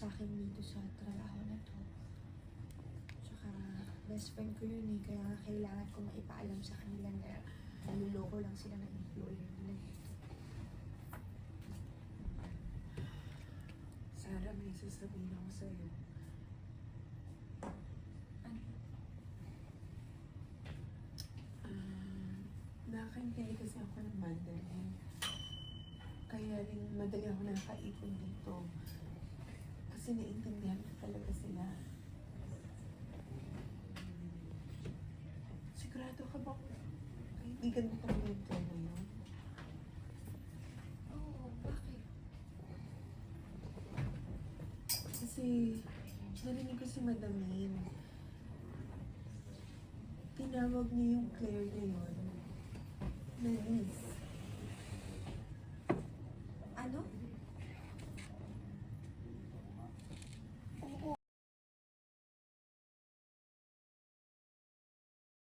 sa akin dito sa trabaho na to. Tsaka, best friend ko yun eh, kaya kailangan ko maipaalam sa kanila na naluloko lang sila ng employer nila eh. Sarah, may sasabihin ako sa'yo. Ano? Nakakaintindi kasi ako ng Mandarin. Kaya rin madali ako nakaipon dito. Kasi naiintindihan ko talaga sila. Sigurado ka ba kaibigan mo talaga yung tao na yun? Oo, bakit? Kasi narinig ko si Madamin. Tinawag niya yung Claire na yun na Liz.